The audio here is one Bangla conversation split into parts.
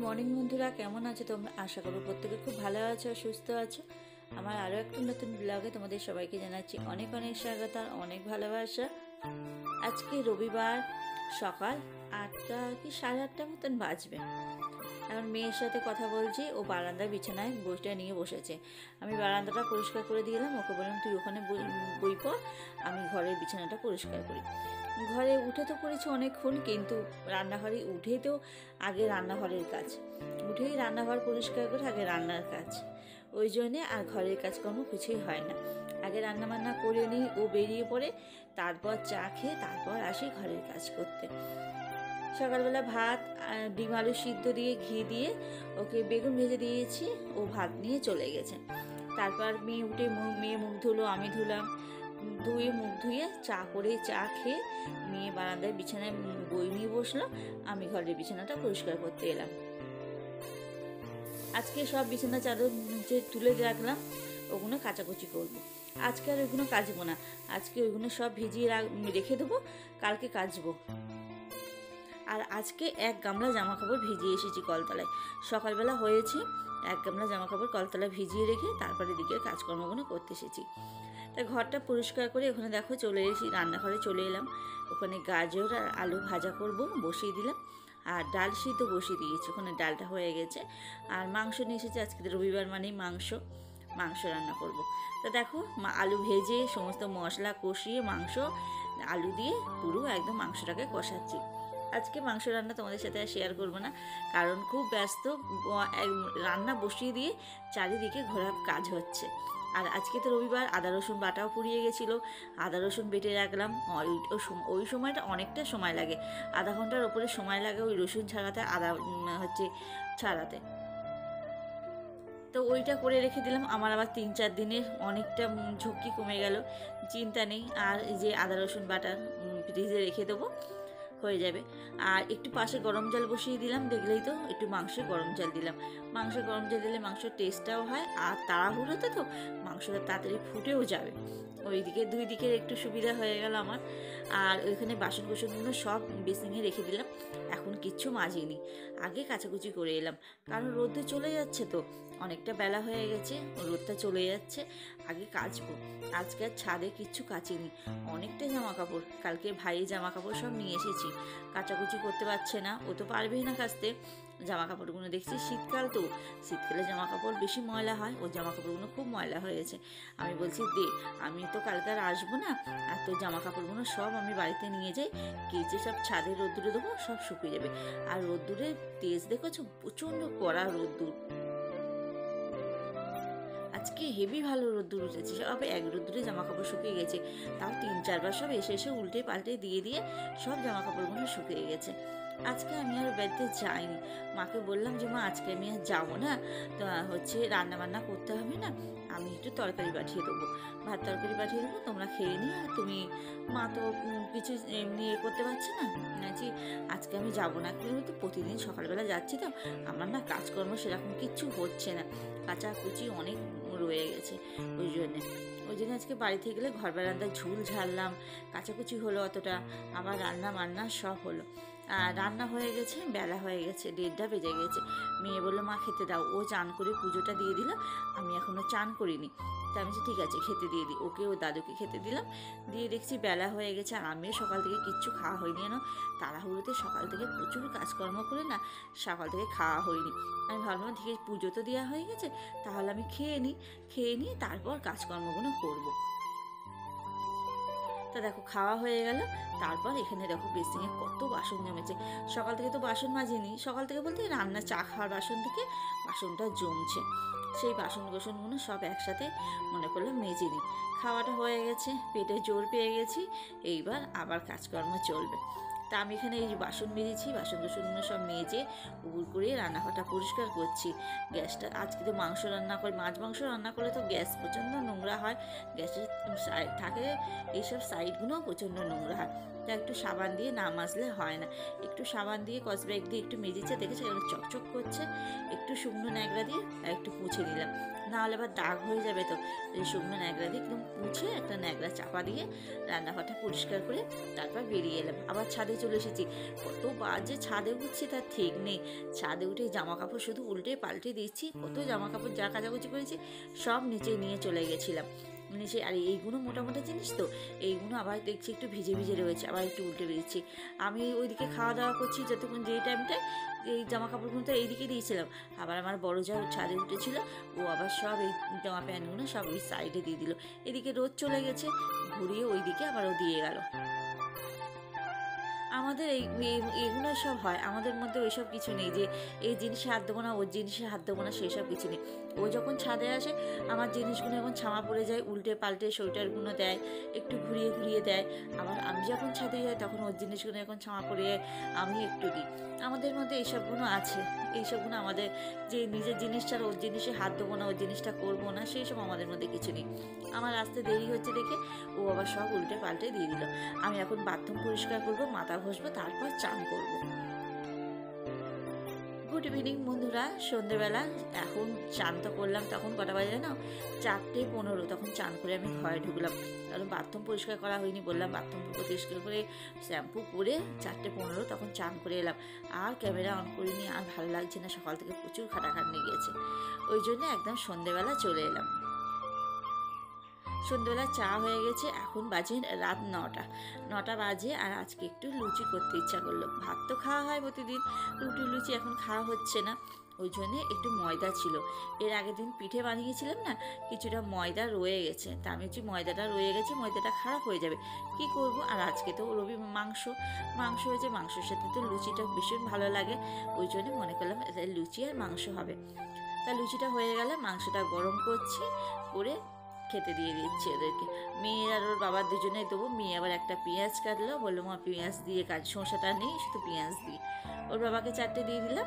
মর্নিং বন্ধুরা, কেমন আছো তোমরা? আশা করবো প্রত্যেকে খুব ভালো আছো, সুস্থ আছো। আমার আরও একটা নতুন ব্লগে তোমাদের সবাইকে জানাচ্ছি অনেক অনেক স্বাগত আর অনেক ভালোবাসা। আজকে রবিবার, সকাল 8টা কি 8:30 মতন বাজবে। এখন মেয়ের সাথে কথা বলছি, ও বারান্দায় বিছানায় বইটা নিয়ে বসেছে। আমি বারান্দাটা পরিষ্কার করে দিলাম, ওকে বললাম তুই ওখানে বই পড়, আমি ঘরের বিছানাটা পরিষ্কার করি। ঘরে উঠে তো পড়েছি অনেকক্ষণ, কিন্তু রান্নাঘরে উঠেই তো আগে রান্নাঘরের কাজ, উঠেই রান্নাঘর পরিষ্কার করে আগে রান্নার কাজ, ওই জন্যে আর ঘরের কাজকর্ম কিছুই হয় না। আগে রান্না বান্না করে নিই, ও বেরিয়ে পড়ে, তারপর চা খেয়ে তারপর আসি ঘরের কাজ করতে। সকালবেলা ভাত ডিম আলু সিদ্ধ দিয়ে ঘি দিয়ে ওকে বেগুন ভেজে দিয়েছি, ও ভাত নিয়ে চলে গেছে। তারপর মেয়ে উঠে মেয়ে মুখ ধুলো, আমি ধুলাম, ধুয়ে মুখ ধুয়ে চা করে চা খেয়ে মেয়ে বারান্দায় বিছানায় বই নিয়ে বসলো, আমি ঘরের বিছানাটা পরিষ্কার করতে এলাম। আজকে সব বিছানা চাদর যে তুলে রাখলাম, ওগুলো কাচাকুচি করব। আজকে আর ওইগুলো কাচবো না, আজকে ওইগুলো সব ভিজিয়ে রেখে দেবো, কালকে কাচবো। আর আজকে 1 গামলা জামা কাপড় ভিজিয়ে এসেছি কলতলায়, সকালবেলা হয়েছে 1 গামলা জামা কাপড় কলতলায় ভিজিয়ে রেখে তারপরে দিকের কাজকর্মগুলো করতে এসেছি। তাই ঘরটা পরিষ্কার করে ওখানে দেখো চলে এসেছি, রান্নাঘরে চলে এলাম। ওখানে গাজর আর আলু ভাজা করব, বসিয়ে দিলাম। আর ডাল সিদ্ধ বসিয়ে দিয়েছি, ওখানে ডালটা হয়ে গেছে। আর মাংস নিয়ে এসেছি, আজকে রবিবার মানেই মাংস রান্না করব। তা দেখো আলু ভেজে সমস্ত মশলা কষিয়ে মাংস আলু দিয়ে পুরো একদম মাংসটাকে কষাচ্ছি। আজকে মাংস রান্না তোমাদের সাথে আর শেয়ার করবো না, কারণ খুব ব্যস্ত, রান্না বসিয়ে দিয়ে চারিদিকে ঘোরার কাজ হচ্ছে। আর আজকে তো রবিবার, আদা রসুন বাটাও পুড়িয়ে গেছিলো, আদা রসুন বেটে রাখলাম। ওই সময়টা অনেকটা সময় লাগে, আধা ঘন্টার ওপরে সময় লাগে ওই রসুন ছাড়াতে, আদা ছাড়াতে। তো ওইটা করে রেখে দিলাম। আমার আবার 3-4 দিনের অনেকটা ঝক্কি কমে গেল, চিন্তা নেই। আর এই যে আদা রসুন বাটা ফ্রিজে রেখে দেবো, হয়ে যাবে। আর একটু পাশে গরম জল বসিয়ে দিলাম, দেখলেই তো, একটু মাংসে গরম জল দিলাম। মাংসে গরম জল দিলে মাংসের টেস্টটাও হয়, আর তাড়াহুড়োতে তো মাংসটা তাড়াতাড়ি ফুটেও যাবে। ওইদিকে 2 দিকের একটু সুবিধা হয়ে গেল আমার। আর ওইখানে বাসন কোসনগুলো সব বেসিনে রেখে দিলাম, এখন কিচ্ছু মাজিনি, আগে কাচাকুচি করে এলাম। কারণ রোদে চলে যাচ্ছে তো, অনেকটা বেলা হয়ে গেছে, রোদটা চলে যাচ্ছে, আগে কাচবো। আজকে আর ছাদে কিচ্ছু কাচিনি, অনেকটা জামা কাপড়, কালকে ভাইয়ের জামা কাপড় সব নিয়ে এসেছি। কাচাকুচি করতে পারছে না, ও তো পারবেই না কাচতে। জামা কাপড়গুলো দেখছি, শীতকাল তো, শীতকালে জামা কাপড় বেশি ময়লা হয়, ওর জামা কাপড়গুলো খুব ময়লা হয়েছে। আমি বলছি দে, আমি তো কালকে আর আসবো না, আর তোর জামা কাপড়গুলো সব আমি বাড়িতে নিয়ে যাই, কেচে সব ছাদে রোদ্দুরে দেবো, সব শুকিয়ে যাবে। আর রোদ্দুরের তেজ দেখেছো, প্রচণ্ড কড়া রোদ্দুর, আজকে হেভি ভালো রোদ্দুর উঠেছে, সব এক রোদ্দুরে জামা কাপড় শুকিয়ে গেছে। তাও 3-4 বার সব এসে এসে উল্টে পাল্টে দিয়ে সব জামা কাপড়গুলো শুকিয়ে গেছে। আজকে আমি আর বাড়িতে যাইনি, মাকে বললাম যে মা আজকে আমি আর যাবো না, তো রান্না বান্না করতে হবে না, আমি একটু তরকারি পাঠিয়ে দেবো, ভাত তরকারি পাঠিয়ে দেবো, তোমরা খেয়ে নিও। আর তুমি, মা তো কিছু এমনি করতে পারছে না, আজকে আমি যাবো না, কিন্তু প্রতিদিন সকালবেলা যাচ্ছি তো, আমার না কাজকর্ম সেরকম কিচ্ছু হচ্ছে না, কাচাকুচি অনেক রয়ে গেছে। ওই জন্য আজকে বাড়ি থেকে গেলে ঘর বারান্দায় ঝুল ঝাড়লাম, কাচাকুচি হলো অতটা, আবার রান্না বান্না সব হলো। আর রান্না হয়ে গেছে, বেলা হয়ে গেছে, 1:30 বেজে গেছে। মেয়ে বললো মা খেতে দাও, ও চান করে পুজোটা দিয়ে দিল, আমি এখনও চান করিনি। তা আমি ঠিক আছে খেতে দিয়ে দিই, ওকে ও দাদুকে খেতে দিলাম, দিয়ে দেখছি বেলা হয়ে গেছে। আর আমিও সকাল থেকে কিচ্ছু খাওয়া হয়নি, তাড়াহুড়োতে সকাল থেকে প্রচুর কাজকর্ম করে না, সকাল থেকে খাওয়া হয়নি। আমি ভাবলাম ঠিক আছে পুজো তো দেওয়া হয়ে গেছে, তাহলে আমি খেয়ে নিয়ে তারপর কাজকর্মগুলো করবো। তা দেখো খাওয়া হয়ে গেল, তারপর এখানে দেখো বেসিনে কত বাসন জমেছে। সকাল থেকে তো বাসন মাজিনি, সকাল থেকে বলতে রান্না চা খাওয়ার বাসন থেকে বাসনটা জমছে, সেই বাসনগুলো সব একসাথে মনে করলাম মেজে নিই। খাওয়াটা হয়ে গেছে, পেটে জোর পেয়ে গেছি, এইবার আবার কাজকর্ম চলবে। তা আমি এখানে এই বাসন মেজেছি, বাসনগুলো সব মেজে উবুর করে রান্নাঘরটা পরিষ্কার করছি। গ্যাসটা আজকে তো মাংস রান্না করি, মাছ মাংস রান্না করলে তো গ্যাস প্রচণ্ড নোংরা হয়, গ্যাসের থাকে এইসব সাইডগুলোও প্রচণ্ড নোংরা হয়। তা একটু সাবান দিয়ে না মাজলে হয় না, একটু সাবান দিয়ে কসব্যাগ দিয়ে একটু মেজেছে, দেখেছে এগুলো চকচক করছে, একটু শুকনো ন্যাকড়া দিয়ে একটু মুছে নিলাম, না হলে আবার দাগ হয়ে যাবে। তো এই শুকনো ন্যাকড়া দিয়ে একদম মুছে একটা ন্যাকড়া চাপা দিয়ে রান্নাঘরটা পরিষ্কার করে তারপর বেরিয়ে এলাম। আবার ছাদে চলে এসেছি। কতবার যে ছাদে উঠছি তার ঠিক নেই। ছাদে উঠে জামা কাপড় শুধু উল্টে পাল্টে দিচ্ছি, কত জামা কাপড় যা কাচাকুচি করেছি সব নিচে নিয়ে চলে গেছিলাম নিচে। আর এইগুলো মোটামুটি জিনিস তো, এইগুলো আবার দেখছি একটু ভিজে ভিজে রয়েছে, আবার একটু উল্টে দিচ্ছি। আমি ওইদিকে খাওয়া দাওয়া করছি যতক্ষণ, যেই টাইমটায় এই জামা কাপড়গুলো তো এইদিকে দিয়েছিলাম। আবার আমার বড় যা ছাদে উঠেছিল, ও আবার সব এই জামা প্যান্টগুলো সব ওই সাইডে দিয়ে দিল। এদিকে রোদ চলে গেছে, ঘুরিয়ে ওইদিকে আবার ও দিয়ে গেল। আমাদের এগুলো সব হয়, আমাদের মধ্যে ওইসব কিছু নেই যে এই জিনিসে হাত দেবো না, ওর জিনিসে হাত দেবো না, সেই সব কিছু নেই। ও যখন ছাদে আসে আমার জিনিসগুলো এখন ছামা পড়ে যায়, উল্টে পাল্টে সোয়েটারগুলো দেয়, একটু ঘুরিয়ে ঘুরিয়ে দেয়। আবার আমি যখন ছাদে যাই তখন ওর জিনিসগুলো এখন ছামা পড়ে যায়, আমি একটু দিই। আমাদের মধ্যে এইসবগুলো আছে, এইসবগুলো আমাদের, যে নিজের জিনিসটা ওর জিনিসে হাত দেবো না, ওর জিনিসটা করবো না, সেই সব আমাদের মধ্যে কিছু নেই। আমার আসতে দেরি হচ্ছে দেখে ও আবার সব উল্টে পাল্টে দিয়ে দিল। আমি এখন বাথরুম পরিষ্কার করবো, মাথা ঘষবো, তারপর চান করবো। গুড ইভিনিং বন্ধুরা, সন্ধ্যেবেলা এখন চান তো করলাম, তখন কটা বাজে না, 4:15। তখন চান করে আমি ঘরে ঢুকলাম, কারণ বাথরুম পরিষ্কার করা হয়নি, বললাম বাথরুম পরিষ্কার করে শ্যাম্পু করে 4:15 তখন চান করে এলাম। আর ক্যামেরা অন করিনি, আর ভালো লাগছে না, সকাল থেকে প্রচুর খাটাখাটনি গিয়েছে, ওই জন্য একদম সন্ধ্যেবেলা চলে এলাম। সন্ধ্যেবেলা চা হয়ে গেছে, এখন বাজে রাত 9টা বাজে। আর আজকে একটু লুচি করতে ইচ্ছা করলো, ভাত তো খাওয়া হয় প্রতিদিন, রুটি লুচি এখন খাওয়া হচ্ছে না, ওই জন্যে একটু ময়দা ছিল। এর আগের দিন পিঠে বানিয়েছিলাম না, কিছুটা ময়দা রয়ে গেছে, তা আমি হচ্ছে ময়দাটা রয়ে গেছে, ময়দাটা খারাপ হয়ে যাবে, কি করব। আর আজকে তো রবি মাংস হয়েছে, মাংসের সাথে তো লুচিটা ভীষণ ভালো লাগে, ওই জন্য মনে করলাম লুচি আর মাংস হবে। তা লুচিটা হয়ে গেলে মাংসটা গরম করছি, করে খেতে দিয়ে দিচ্ছি ওদেরকে। মেয়ে আর ওর বাবার দুজনেই দেবো। মেয়ে আবার একটা পেঁয়াজ কাটলো, বললো মা পেঁয়াজ দিয়ে কাট, শসাটা নেই, শুধু পেঁয়াজ দিই। ওর বাবাকে 4টে দিয়ে দিলাম,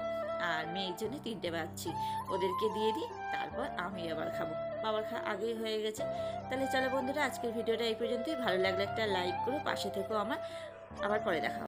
আর মেয়ের জন্য 3টে বাচ্ছি, ওদেরকে দিয়ে দিই, তারপর আমি আবার খাবো। বাবার খাওয়া আগেই হয়ে গেছে। তাহলে চলো বন্ধুরা, আজকের ভিডিওটা এই পর্যন্তই। ভালো লাগলে একটা লাইক করো, পাশে থেকেও আমার, আবার পরে দেখা হবে।